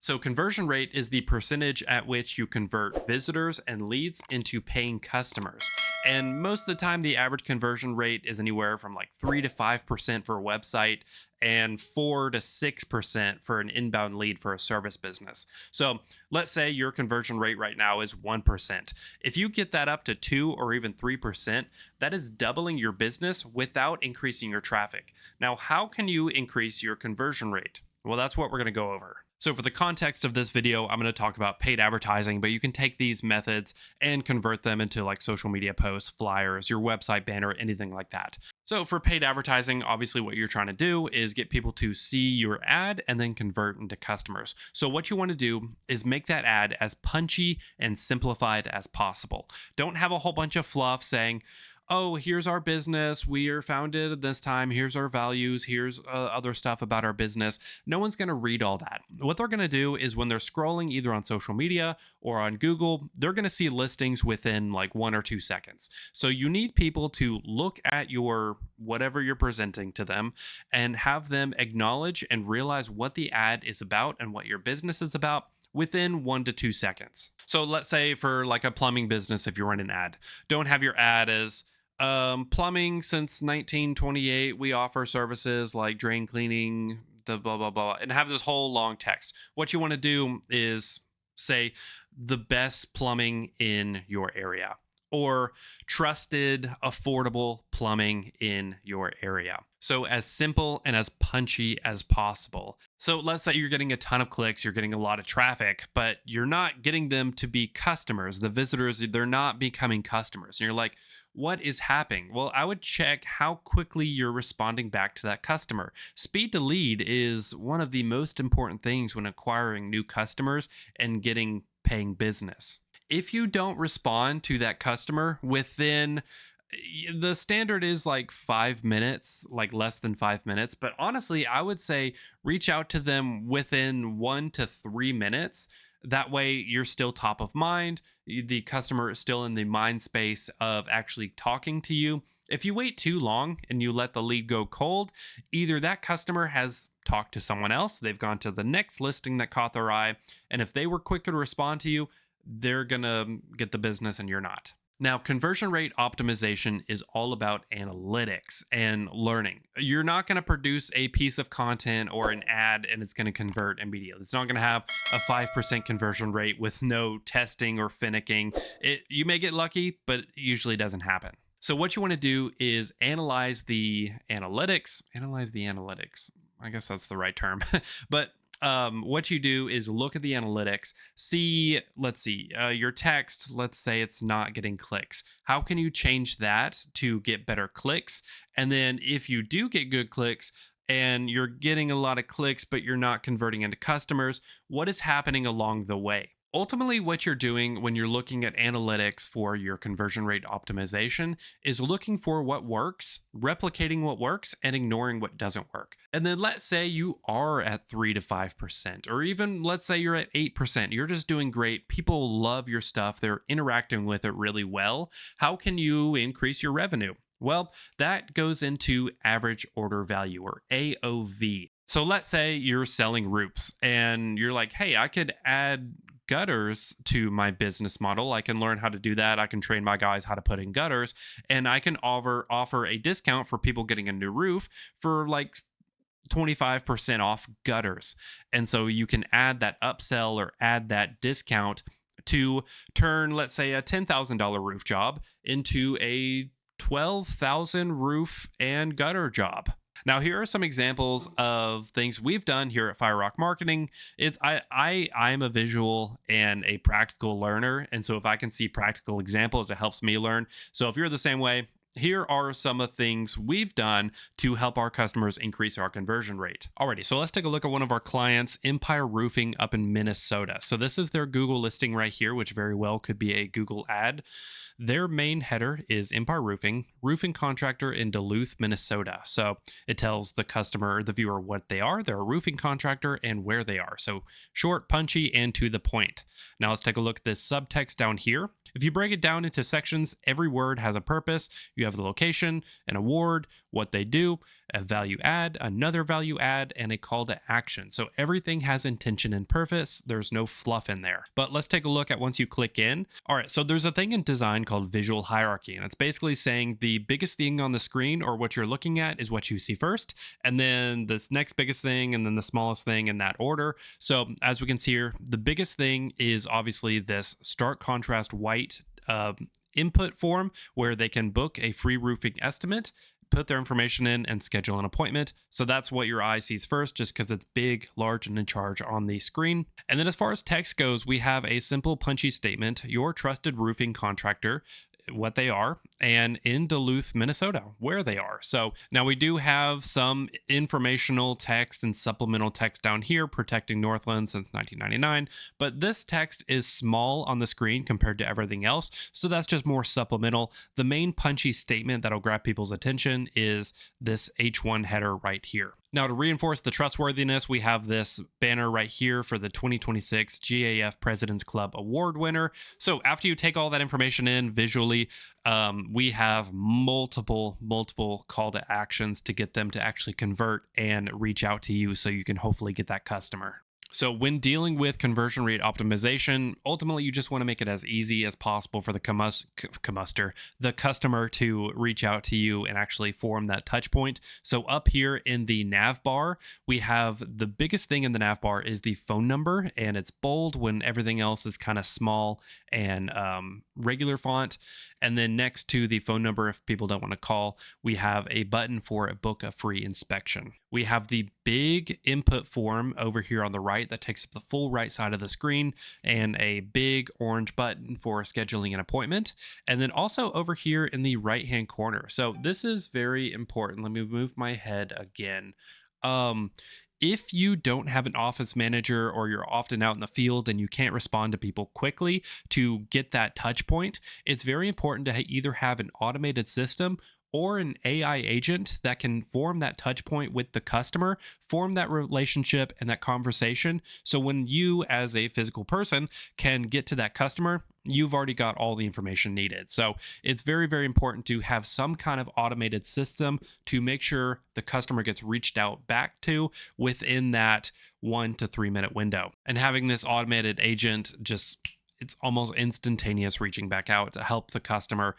So conversion rate is the percentage at which you convert visitors and leads into paying customers. And most of the time, the average conversion rate is anywhere from like 3 to 5% for a website and 4 to 6% for an inbound lead for a service business. So let's say your conversion rate right now is 1%. If you get that up to 2 or even 3%, that is doubling your business without increasing your traffic. Now, how can you increase your conversion rate? Well, that's what we're going to go over. So for the context of this video, I'm going to talk about paid advertising, but you can take these methods and convert them into like social media posts, flyers, your website banner, anything like that. So for paid advertising, obviously what you're trying to do is get people to see your ad and then convert into customers. So what you want to do is make that ad as punchy and simplified as possible. Don't have a whole bunch of fluff saying, oh, here's our business. We are founded at this time. Here's our values. Here's other stuff about our business. No one's going to read all that. What they're going to do is when they're scrolling either on social media or on Google, they're going to see listings within like 1 or 2 seconds. So you need people to look at your whatever you're presenting to them and have them acknowledge and realize what the ad is about and what your business is about within 1 to 2 seconds. So let's say for like a plumbing business, if you run an ad, don't have your ad as plumbing since 1928. We offer services like drain cleaning, the blah, blah, blah, and have this whole long text. What you want to do is say the best plumbing in your area or trusted, affordable plumbing in your area. So as simple and as punchy as possible. So let's say you're getting a ton of clicks, you're getting a lot of traffic, but you're not getting them to be customers. The visitors, they're not becoming customers. And you're like, what is happening? Well, I would check how quickly you're responding back to that customer. Speed to lead is one of the most important things when acquiring new customers and getting paying business. If you don't respond to that customer within, the standard is like 5 minutes, like less than 5 minutes. But honestly, I would say reach out to them within 1 to 3 minutes. That way you're still top of mind. The customer is still in the mind space of actually talking to you. If you wait too long and you let the lead go cold, either that customer has talked to someone else, they've gone to the next listing that caught their eye, and if they were quicker to respond to you, they're going to get the business and you're not. Now, conversion rate optimization is all about analytics and learning. You're not going to produce a piece of content or an ad and it's going to convert immediately. It's not going to have a 5% conversion rate with no testing or finicking. You may get lucky, but it usually doesn't happen. So what you want to do is analyze the analytics. Analyze the analytics. I guess that's the right term. But what you do is look at the analytics, let's see, your text, let's say it's not getting clicks. How can you change that to get better clicks? And then if you do get good clicks and you're getting a lot of clicks, but you're not converting into customers, what is happening along the way? Ultimately, what you're doing when you're looking at analytics for your conversion rate optimization is looking for what works, replicating what works, and ignoring what doesn't work. And then let's say you are at 3 to 5%, or even let's say you're at 8%. You're just doing great. People love your stuff. They're interacting with it really well. How can you increase your revenue? Well, that goes into average order value, or AOV. So let's say you're selling roofs and you're like, hey, I could add gutters to my business model. I can learn how to do that. I can train my guys how to put in gutters, and I can offer a discount for people getting a new roof for like 25% off gutters. And so you can add that upsell or add that discount to turn, let's say, a $10,000 roof job into a 12,000 roof and gutter job. Now, here are some examples of things we've done here at FireRock Marketing. I'm a visual and a practical learner, and so if I can see practical examples, it helps me learn. So if you're the same way, here are some of the things we've done to help our customers increase our conversion rate. Alrighty, so let's take a look at one of our clients, Empire Roofing up in Minnesota. So this is their Google listing right here, which very well could be a Google ad. Their main header is Empire Roofing, roofing contractor in Duluth, Minnesota. So it tells the customer, the viewer, what they are. They're a roofing contractor and where they are. So short, punchy, and to the point. Now let's take a look at this subtext down here. If you break it down into sections, every word has a purpose. You have the location, an award, what they do, a value add, another value add, and a call to action. So everything has intention and purpose. There's no fluff in there. But let's take a look at once you click in. All right, so there's a thing in design called visual hierarchy, and it's basically saying the biggest thing on the screen or what you're looking at is what you see first, and then this next biggest thing, and then the smallest thing in that order. So as we can see here, the biggest thing is obviously this stark contrast white input form where they can book a free roofing estimate, put their information in, and schedule an appointment. So that's what your eye sees first, just because it's big, large, and in charge on the screen. And then as far as text goes, we have a simple punchy statement: your trusted roofing contractor, what they are, and in Duluth, Minnesota, where they are. So now we do have some informational text and supplemental text down here, protecting Northland since 1999, but this text is small on the screen compared to everything else, so that's just more supplemental. The main punchy statement that'll grab people's attention is this H1 header right here. Now, to reinforce the trustworthiness, we have this banner right here for the 2026 GAF President's Club Award winner. So after you take all that information in visually, we have multiple call to actions to get them to actually convert and reach out to you so you can hopefully get that customer. So when dealing with conversion rate optimization, ultimately you just want to make it as easy as possible for the customer to reach out to you and actually form that touch point. So up here in the nav bar, we have the biggest thing in the nav bar is the phone number, and it's bold when everything else is kind of small and regular font. And then next to the phone number, if people don't want to call, we have a button for a book a free inspection. We have the big input form over here on the right that takes up the full right side of the screen, and a big orange button for scheduling an appointment. And then also over here in the right-hand corner. So this is very important. Let me move my head again. If you don't have an office manager, or you're often out in the field and you can't respond to people quickly to get that touch point, it's very important to either have an automated system or an AI agent that can form that touch point with the customer, form that relationship and that conversation. So when you as a physical person can get to that customer, you've already got all the information needed. So it's very, very important to have some kind of automated system to make sure the customer gets reached out back to within that 1 to 3 minute window. And having this automated agent it's almost instantaneous reaching back out to help the customer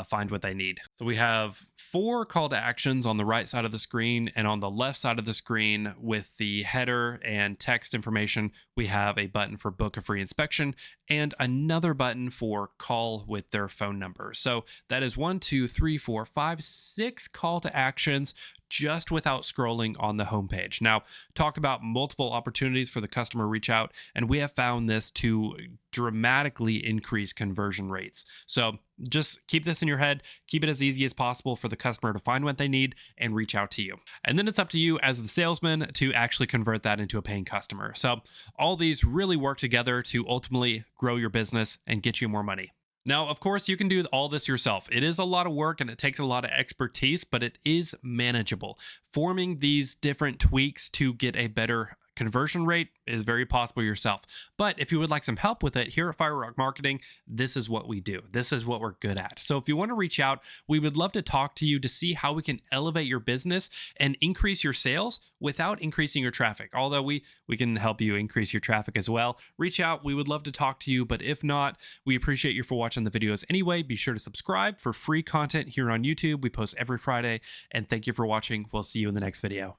find what they need. So we have 4 call to actions on the right side of the screen, and on the left side of the screen with the header and text information, we have a button for book a free inspection and another button for call with their phone number. So that is 1, 2, 3, 4, 5, 6 call to actions just without scrolling on the homepage. Now, talk about multiple opportunities for the customer reach out, and we have found this to dramatically increase conversion rates. So just keep this in your head, keep it as easy as possible for the customer to find what they need and reach out to you. And then it's up to you as the salesman to actually convert that into a paying customer. So all these really work together to ultimately grow your business and get you more money. Now, of course, you can do all this yourself. It is a lot of work and it takes a lot of expertise, but it is manageable. Forming these different tweaks to get a better conversion rate is very possible yourself. But if you would like some help with it, here at FireRock Marketing, this is what we do. This is what we're good at. So if you want to reach out, we would love to talk to you to see how we can elevate your business and increase your sales without increasing your traffic. Although we can help you increase your traffic as well. Reach out. We would love to talk to you. But if not, we appreciate you for watching the videos anyway. Be sure to subscribe for free content here on YouTube. We post every Friday. And thank you for watching. We'll see you in the next video.